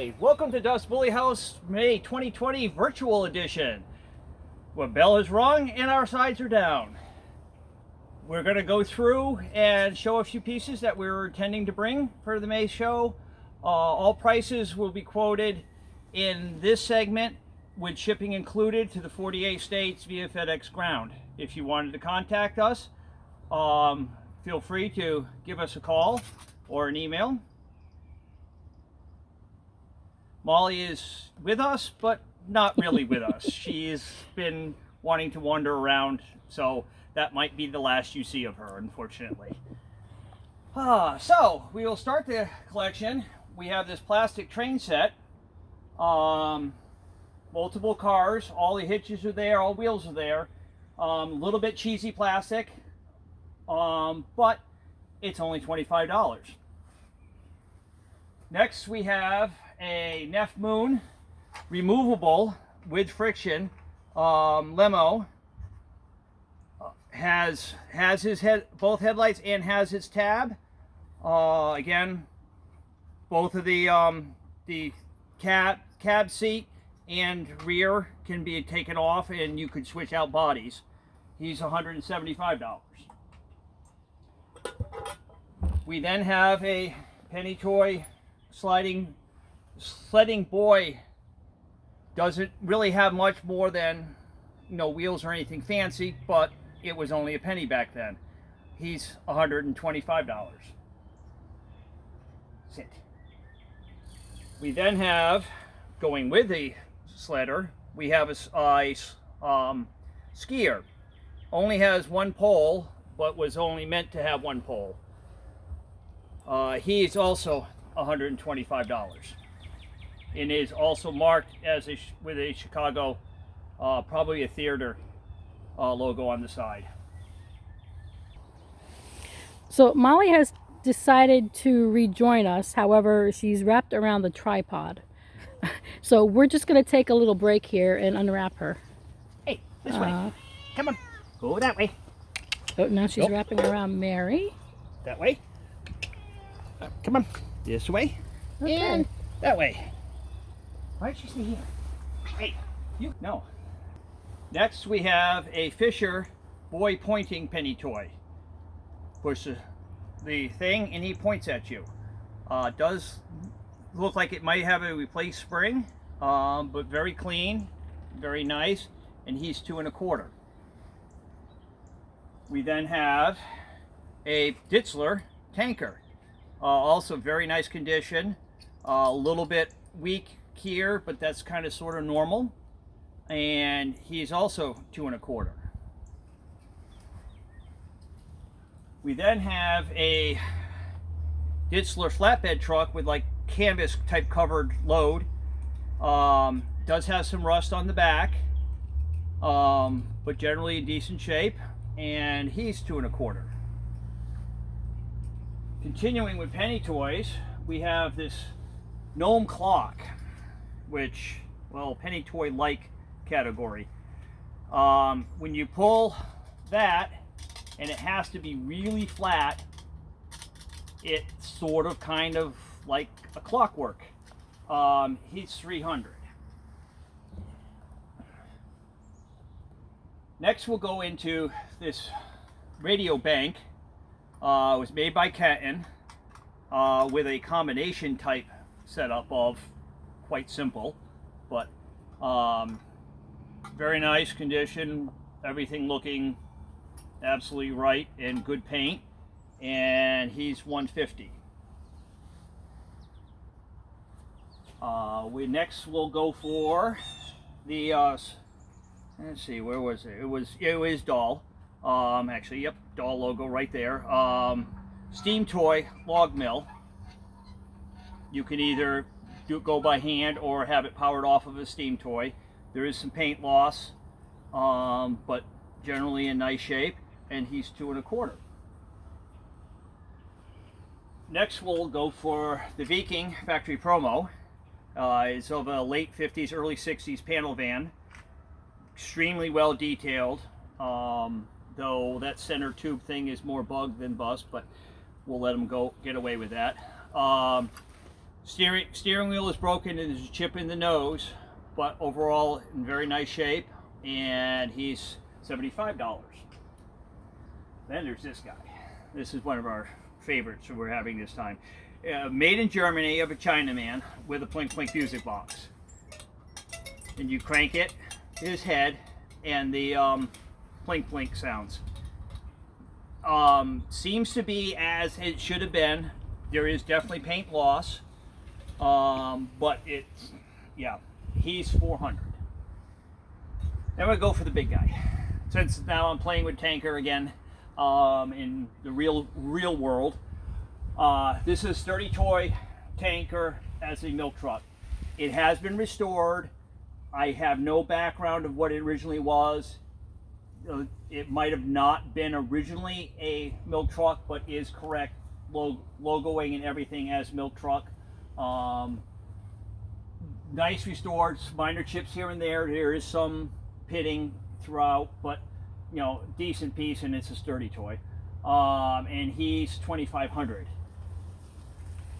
Hi, welcome to Dust Bulli Haus May 2020 Virtual Edition. Where bell is rung and our sides are down. We're going to go through and show a few pieces that we're intending to bring for the May show. All prices will be quoted in this segment with shipping included to the 48 states via FedEx ground. If you wanted to contact us, feel free to give us a call or an email. Molly is with us, but not really with us. She's been wanting to wander around, so that might be the last you see of her, unfortunately. So, we will start the collection. We have this plastic train set. Multiple cars, all the hitches are there, all wheels are there. A little bit cheesy plastic, but it's only $25. Next we have a Neff Moon removable with friction limo. Has his both headlights and has its tab. Again, both of the cab seat and rear can be taken off, and you could switch out bodies. He's $175. We then have a Penny Toy sledding boy. Doesn't really have much more than, wheels or anything fancy, but it was only a penny back then. He's $125. Sit. We then have, going with the sledder, we have a skier. Only has one pole, but was only meant to have one pole. He is also $125. And is also marked as with a Chicago, probably a theater logo on the side. So Molly has decided to rejoin us. However, she's wrapped around the tripod. So we're just going to take a little break here and unwrap her. Hey, this way. Come on. Go that way. Oh, now she's wrapping around Mary. That way. Come on. This way. Okay. And that way. Why don't you stay here? Hey, you. No. Next we have a Fisher boy pointing penny toy. Push the thing and he points at you. Does look like it might have a replaced spring, but very clean, very nice, and he's $2.25. We then have a Ditzler tanker, also very nice condition, a little bit weak here, but that's kind of sort of normal, and he's also $2.25. We then have a Ditzler flatbed truck with like canvas type covered load. Does have some rust on the back, but generally in decent shape, and he's $2.25. Continuing with penny toys, we have this gnome clock, which, well, penny toy like category. When you pull that, and it has to be really flat, it's sort of kind of like a clockwork. He's $300. Next we'll go into this radio bank. It was made by Kenton with a combination type setup of quite simple, but very nice condition, everything looking absolutely right, and good paint, and he's $150. We next will go for the let's see, where was it? It was Doll. Actually, yep, Doll logo right there. Steam toy log mill. You can either go by hand or have it powered off of a steam toy. There is some paint loss, but generally in nice shape, and he's $2.25. Next we'll go for the Viking factory promo. It's of a late 50s, early 60s panel van. Extremely well detailed, though that center tube thing is more bug than bust, but we'll let them get away with that. Steering wheel is broken and there's a chip in the nose, but overall in very nice shape, and he's $75. Then there's this guy. This is one of our favorites that we're having this time. Made in Germany of a Chinaman with a Plink Plink music box. And you crank it, his head, and the Plink Plink sounds. Seems to be as it should have been. There is definitely paint loss. But it's, yeah, he's $400. Then we'll go for the big guy. Since now I'm playing with tanker again, in the real world. This is Sturdy Toy tanker as a milk truck. It has been restored. I have no background of what it originally was. It might have not been originally a milk truck, but is correct logoing and everything as milk truck. Nice restored, minor chips here and there. There is some pitting throughout, but you know, decent piece, and it's a Sturdy Toy. And he's $2,500.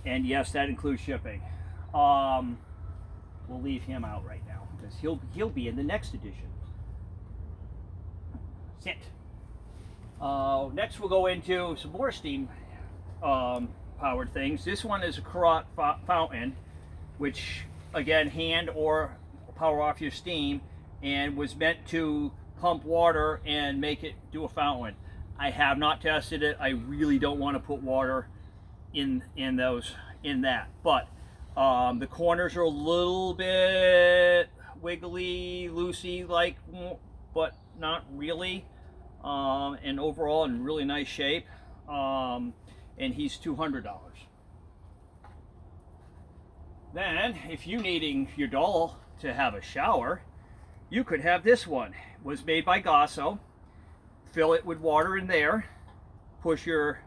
And yes, that includes shipping. We'll leave him out right now because he'll be in the next edition. Sit. Next we'll go into some more steam powered things. This one is a Carrot fountain, which again, hand or power off your steam, and was meant to pump water and make it do a fountain. I have not tested it. I really don't want to put water in that, but the corners are a little bit wiggly, loosey like, but not really. And overall in really nice shape. And he's $200. Then, if you needing your doll to have a shower, you could have this one. It was made by Gasso. Fill it with water in there, push your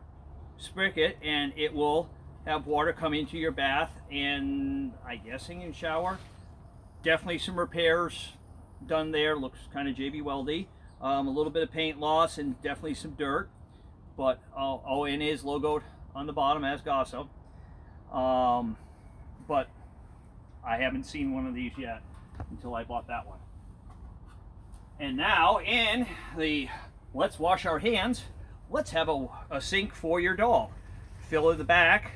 spigot, and it will have water come into your bath and I guessing in shower. Definitely some repairs done there. Looks kind of JB Weldy. A little bit of paint loss and definitely some dirt, but ON is logoed on the bottom as Gasso. But I haven't seen one of these yet until I bought that one. And now in the let's wash our hands, let's have a sink for your doll. Fill in the back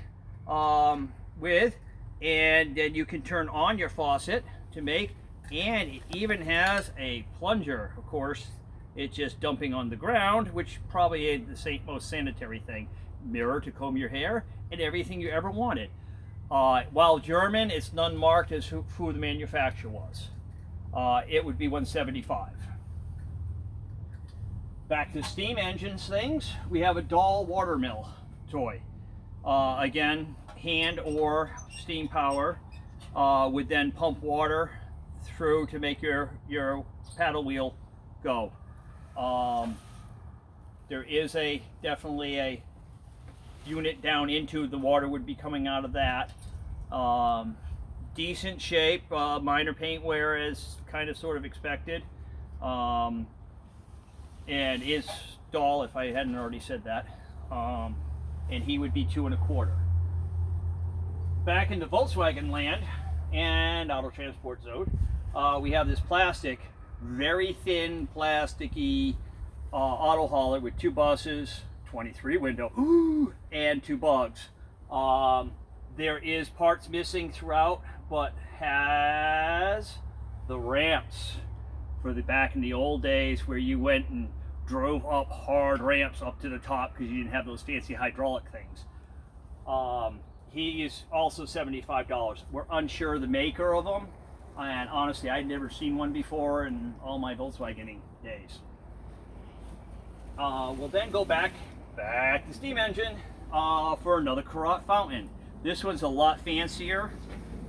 with, and then you can turn on your faucet to make, and it even has a plunger. Of course, it's just dumping on the ground, which probably ain't the most sanitary thing. Mirror to comb your hair, and everything you ever wanted. While German, it's none marked as who the manufacturer was. It would be $175. Back to steam engines things, we have a doll water mill toy. Again, hand or steam power, would then pump water through to make your paddle wheel go. There is definitely a unit down into the water would be coming out of that. Decent shape, minor paint wear as kind of sort of expected. And his doll, if I hadn't already said that, and he would be $225. Back in the Volkswagen land and auto transport zone, we have this plastic, very thin, plasticky auto hauler with 2 buses, 23 window, and 2 bugs. There is parts missing throughout, but has the ramps for the back in the old days where you went and drove up hard ramps up to the top because you didn't have those fancy hydraulic things. He is also $75. We're unsure of the maker of them, and honestly, I'd never seen one before in all my Volkswagening days. We'll then go back to steam engine for another Carrot fountain. This one's a lot fancier.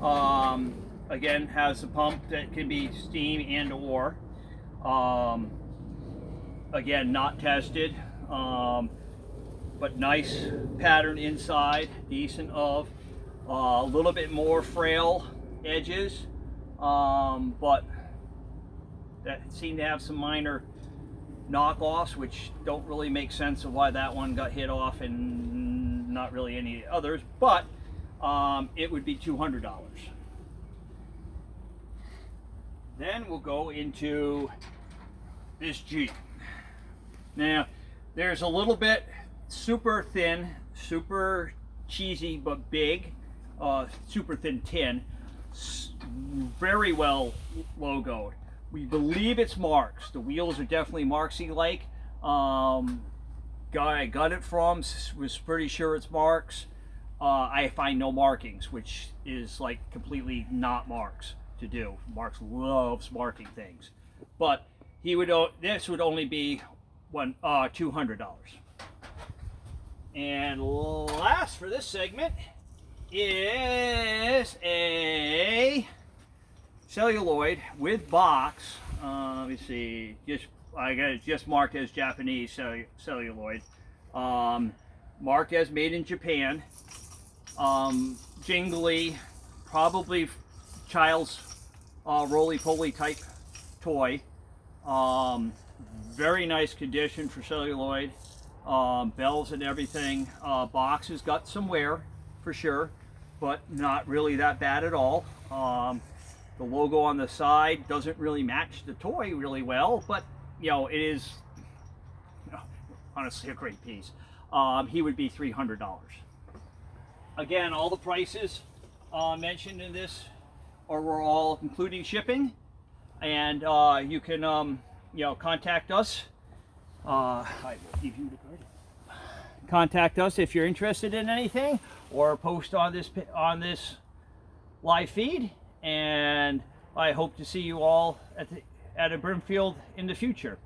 Again, has a pump that can be steam and or. Again, not tested, but nice pattern inside, decent of. A little bit more frail edges, but that seem to have some minor knockoffs, which don't really make sense of why that one got hit off and not really any others. But it would be $200. Then we'll go into this Jeep. Now, there's a little bit super thin, super cheesy but big, super thin tin, very well logoed. We believe it's Marks. The wheels are definitely Marksy like. Guy I got it from was pretty sure it's Marks. I find no markings, which is like completely not Marks to do. Marks loves marking things, but he would. This would only be $200. And last for this segment is a celluloid with box. Let me see. I got it just marked as Japanese celluloid. Marked as made in Japan. Jingly, probably child's roly-poly type toy. Very nice condition for celluloid. Bells and everything. Box has got some wear for sure, but not really that bad at all. The logo on the side doesn't really match the toy really well, but you know, it is honestly a great piece. He would be $300. Again, all the prices mentioned in this were all including shipping, and you can you know, contact us. I will give you the card. Contact us if you're interested in anything, or post on this live feed, and I hope to see you all at a Brimfield in the future.